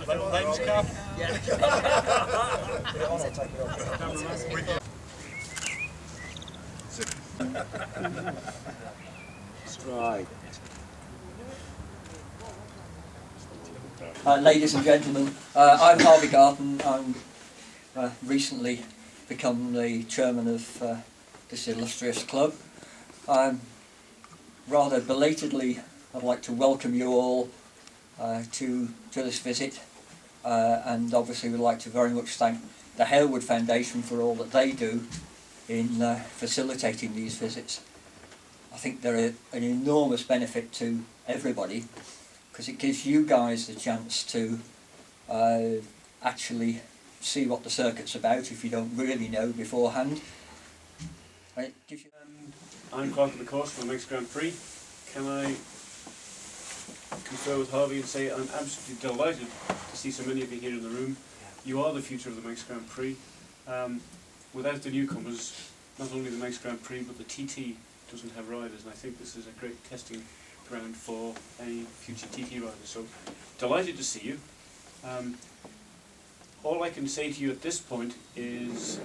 Little names cap. Yeah. Put it on or take it off. Stride. Ladies and gentlemen, I'm Harvey Garton. I'm recently become the chairman of this illustrious club. Rather belatedly, I'd like to welcome you all to this visit, and obviously we'd like to very much thank the Harewood Foundation for all that they do in facilitating these visits. I think they're an enormous benefit to everybody, because it gives you guys the chance to actually see what the circuit's about if you don't really know beforehand. It gives you I'm clerk of the course for the Manx Grand Prix. Can I confer with Harvey and say I'm absolutely delighted to see so many of you here in the room. You are the future of the Manx Grand Prix. Without the newcomers, not only the Manx Grand Prix but the TT doesn't have riders, and I think this is a great testing ground for any future TT riders. So delighted to see you. All I can say to you at this point is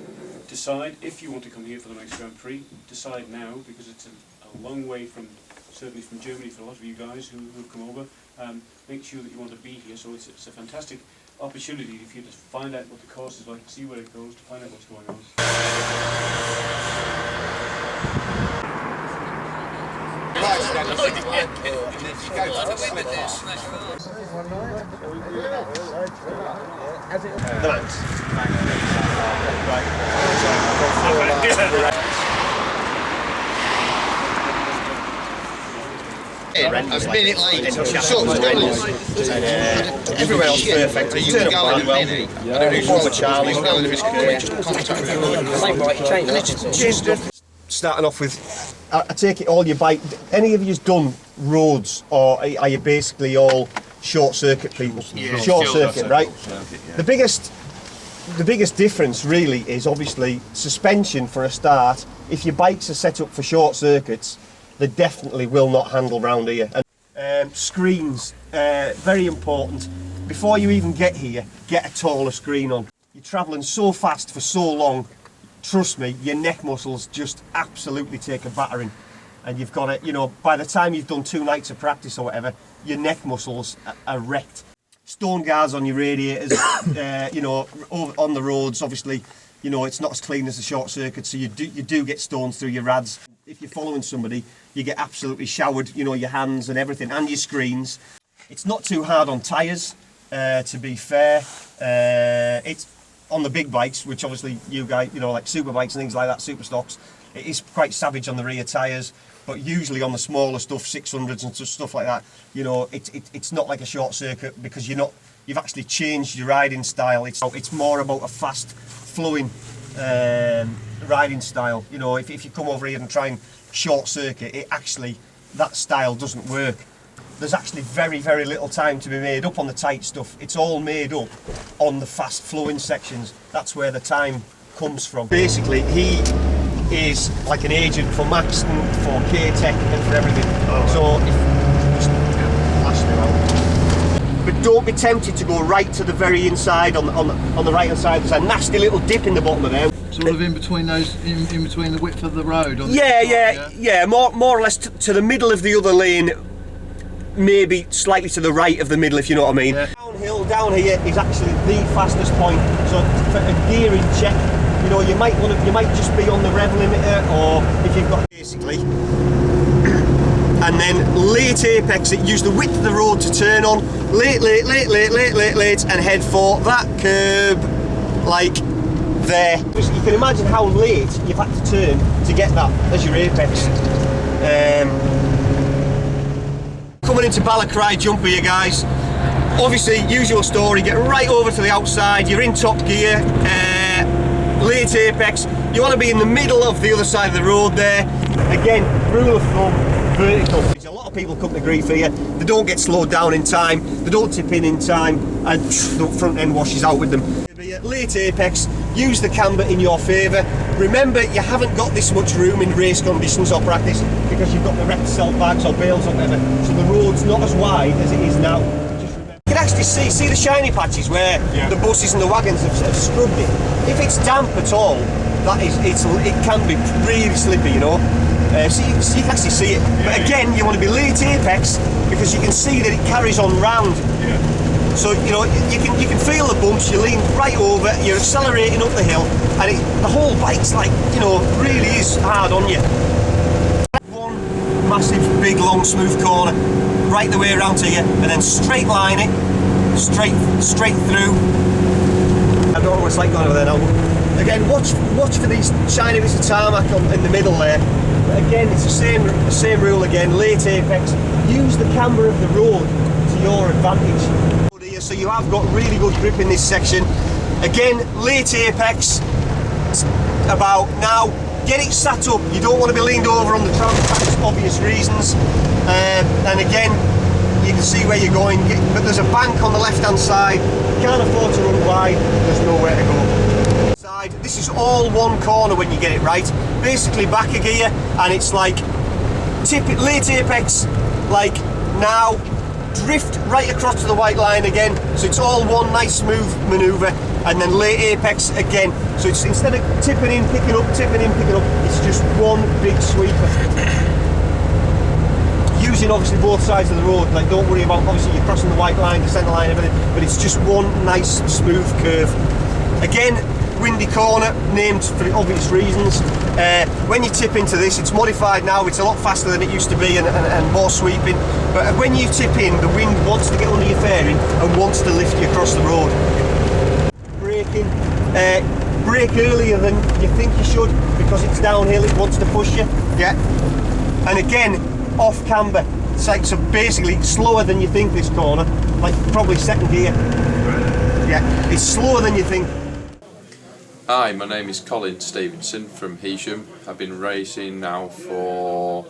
decide if you want to come here for the Manx Grand Prix. Decide now, because it's a long way from, certainly from Germany for a lot of you guys who've come over. Make sure that you want to be here. So it's a fantastic opportunity for you to find out what the course is like, see where it goes, to find out what's going on. I was a minute late. So everywhere else perfect. You turn up like Penny. I don't know who's Charlie. I don't know if it's Starting off with, I take it all your bike. Any of you's done roads, or are you basically all short circuit people? Yeah, short circuit, right? Yeah. The biggest difference really is obviously suspension for a start. If your bikes are set up for short circuits, they definitely will not handle round here. And screens, very important. Before you even get here, get a taller screen on. You're travelling so fast for so long. Trust me, your neck muscles just absolutely take a battering, and you've got to, you know, by the time you've done 2 nights of practice or whatever, your neck muscles are wrecked. Stone guards on your radiators, you know, on the roads, obviously, you know, it's not as clean as the short circuit, so you do get stones through your rads. If you're following somebody, you get absolutely showered, you know, your hands and everything, and your screens. It's not too hard on tyres, to be fair. It's on the big bikes, which obviously you guys, you know, like super bikes and things like that, super stocks, it is quite savage on the rear tyres, but usually on the smaller stuff, 600s and stuff like that, you know, it's not like a short circuit, because you've actually changed your riding style. It's more about a fast flowing riding style. You know, if you come over here and try and short circuit, that style doesn't work. There's actually very, very little time to be made up on the tight stuff. It's all made up on the fast flowing sections. That's where the time comes from. Basically, he is like an agent for Manx and for K-Tech and for everything. So if flash them out. But don't be tempted to go right to the very inside on the right hand side. There's a nasty little dip in the bottom of there. Sort of in between those, in between the width of the road. Yeah, more or less to the middle of the other lane. Maybe slightly to the right of the middle, if you know what I mean. Yeah. Downhill down here is actually the fastest point. So for a gearing check, you know, you might just be on the rev limiter, or if you've got basically. And then late apex, use the width of the road to turn on. Late, and head for that curb, like there. You can imagine how late you've had to turn to get that as your apex. Coming into Balacry jumper, you guys. Obviously, usual story, get right over to the outside, you're in top gear, late apex, you want to be in the middle of the other side of the road there. Again, rule of thumb, vertical. A lot of people come to grief here, they don't get slowed down in time, they don't tip in time, and the front end washes out with them. Late apex, use the camber in your favour. Remember, you haven't got this much room in race conditions or practice because you've got the wrecked cell bags or bales or whatever, so the road's not as wide as it is now. Just remember, you can actually actually see the shiny patches where the buses and the wagons have scrubbed it. If it's damp at all, it can be really slippy, you know. So you can actually see it. But again, you want to be late apex because you can see that it carries on round. So you know you can feel the bumps. You lean right over. You're accelerating up the hill, and the whole bike's like, you know, really is hard on you. One massive, big, long, smooth corner, right the way around to you, and then straight line it, straight through. I don't know what it's like going over there now. Again, watch for these shiny bits of tarmac in the middle there. But again, it's the same rule again. Late apex. Use the camber of the road to your advantage. So you have got really good grip in this section. Again, late apex. About now. Get it sat up. You don't want to be leaned over on the tram tracks, obvious reasons. And again, you can see where you're going. But there's a bank on the left-hand side. You can't afford to run wide. There's nowhere to go. This is all one corner when you get it right. Basically back a gear, and it's like late apex, like now, drift right across to the white line again. So it's all one nice smooth manoeuvre, and then late apex again. So it's instead of tipping in, picking up, it's just one big sweeper. Using obviously both sides of the road. Like, don't worry about obviously you're crossing the white line, the centre line, everything. But it's just one nice smooth curve. Again, windy corner, named for obvious reasons. When you tip into this, it's modified now, it's a lot faster than it used to be and more sweeping. But when you tip in, the wind wants to get under your fairing and wants to lift you across the road. Braking, brake earlier than you think you should because it's downhill, it wants to push you. Yeah. And again, off camber. It's like, so basically slower than you think this corner, like probably second gear. Yeah, it's slower than you think. Hi, my name is Colin Stevenson from Heysham. I've been racing now for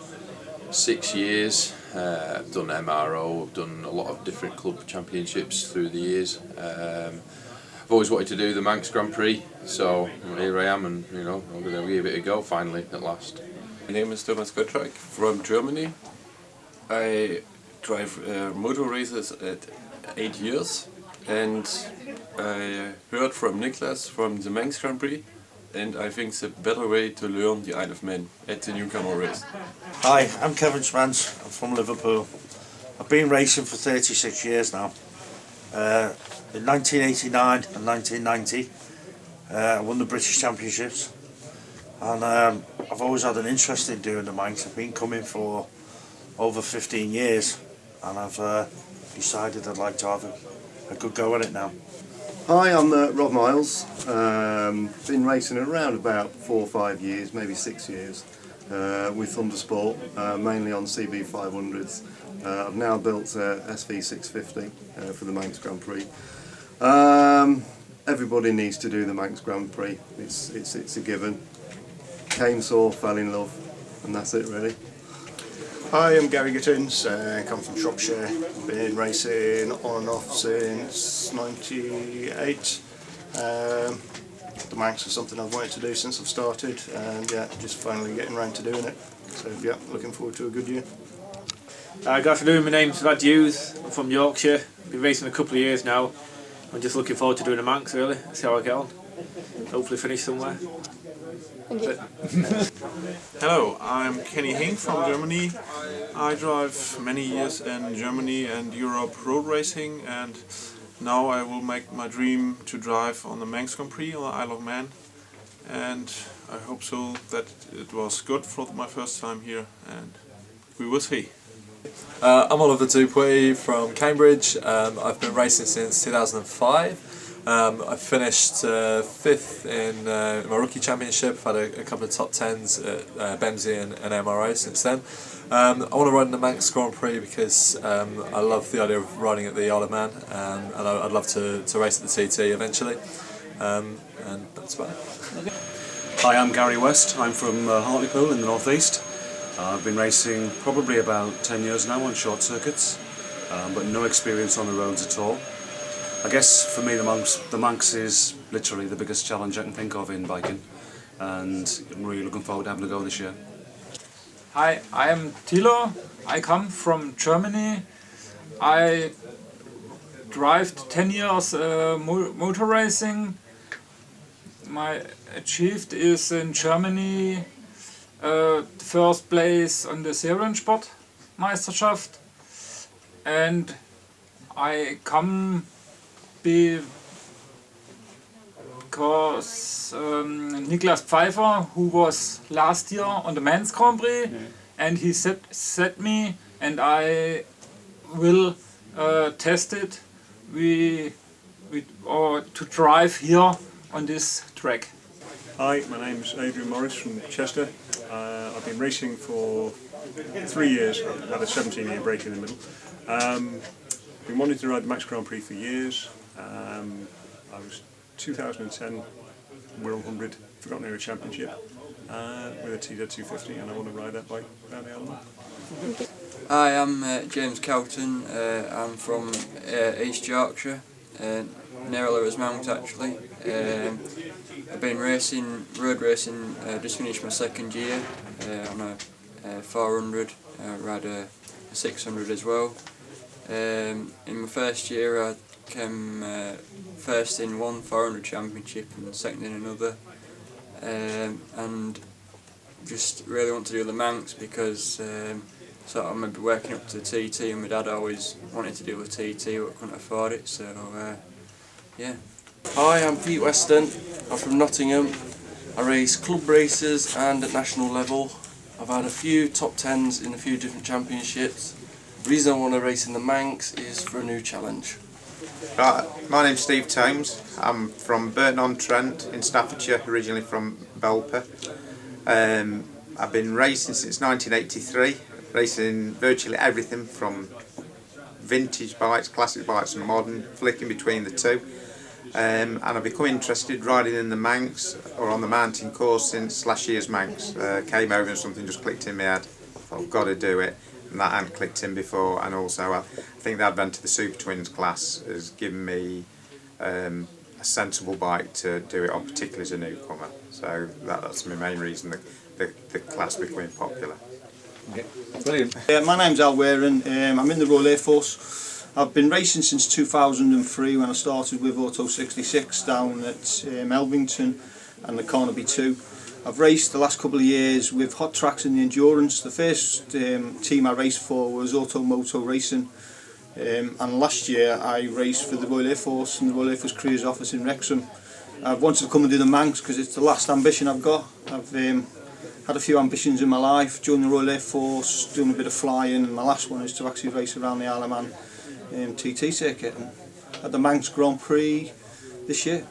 6 years. I've done MRO, I've done a lot of different club championships through the years. I've always wanted to do the Manx Grand Prix, so here I am, and you know, I'm going to give it a go finally at last. My name is Thomas Gottschalk from Germany. I drive motor races at 8 years. And I heard from Niklas from the Manx Grand Prix, and I think it's a better way to learn the Isle of Man at the Newcomer race. Hi, I'm Kevin Spence, I'm from Liverpool. I've been racing for 36 years now. In 1989 and 1990 I won the British Championships, and I've always had an interest in doing the Manx. I've been coming for over 15 years, and I've decided I'd like to have a good go at it now. Hi, I'm Rob Miles. Been racing around about 4 or 5 years, maybe 6 years, with Thundersport, mainly on CB500s. I've now built SV650 for the Manx Grand Prix. Everybody needs to do the Manx Grand Prix. It's a given. Came, saw, fell in love, and that's it really. Hi, I'm Gary Gittins, come from Shropshire, been racing on and off since '98. The Manx is something I've wanted to do since I've started, and yeah, just finally getting around to doing it. So yeah, looking forward to a good year. Good afternoon, my name's Rad Hughes, I'm from Yorkshire, been racing a couple of years now. I'm just looking forward to doing a Manx really, see how I get on. Hopefully finish somewhere. Hello, I'm Kenny Hink from Germany. I drive many years in Germany and Europe road racing, and now I will make my dream to drive on the Manx Grand Prix on the Isle of Man, and I hope so that it was good for my first time here, and we will see. I'm Oliver Dupuy from Cambridge. I've been racing since 2005. I finished 5th in my rookie championship. I've had a couple of top 10s at Bemsey and MRO since then. I want to ride in the Manx Grand Prix because I love the idea of riding at the Isle of Man, and I'd love to race at the TT eventually. And that's about it. Hi, I'm Gary West. I'm from Hartlepool in the northeast. I've been racing probably about 10 years now on short circuits, but no experience on the roads at all. I guess for me the Manx is literally the biggest challenge I can think of in biking, and I'm really looking forward to having a go this year. Hi, I am Thilo. I come from Germany. I drive 10 years motor racing. My achieved is in Germany first place on the Seriensport Meisterschaft, and I come because Niklas Pfeiffer, who was last year on the Manx Grand Prix, and he set me, and I will test it. To drive here on this track. Hi, my name's Adrian Morris from Chester. I've been racing for 3 years. I've had a 17-year break in the middle. Been wanting to ride the Manx Grand Prix for years. I was 2010 World 100 Forgotten Era Championship with a TZ250, and I want to ride that bike around the island. Hi, I'm James Cowton. I'm from East Yorkshire, near Manx actually. I've been road racing, just finished my second year on a 400, ride a 600 as well. In my first year I came first in one 400 championship and second in another, and just really want to do the Manx because so I remember working up to TT, and my dad always wanted to do a TT but couldn't afford it, so yeah. Hi, I'm Pete Weston. I'm from Nottingham. I race club races and at national level. I've had a few top 10s in a few different championships. The reason I want to race in the Manx is for a new challenge. My name's Steve Tomes. I'm from Burton-on-Trent in Staffordshire, originally from Belper. I've been racing since 1983, racing virtually everything from vintage bikes, classic bikes and modern, flicking between the two. And I've become interested riding in the Manx or on the mountain course since last year's Manx. Came over and something just clicked in my head. I thought, I've got to do it, and that hadn't clicked in before. And also I think the advent of the Super Twins class has given me a sensible bike to do it on, particularly as a newcomer. So that's my main reason the class becoming popular. Okay. Brilliant. My name's Al Waring. I'm in the Royal Air Force. I've been racing since 2003 when I started with Auto 66 down at Elvington and the Carnaby 2. I've raced the last couple of years with Hot Tracks in the Endurance. The first team I raced for was Auto Moto Racing, and last year I raced for the Royal Air Force in the Royal Air Force Careers Office in Wrexham. I've wanted to come and do the Manx because it's the last ambition I've got. I've had a few ambitions in my life, joined the Royal Air Force, doing a bit of flying, and my last one is to actually race around the Isle of Man TT circuit, and at the Manx Grand Prix this year.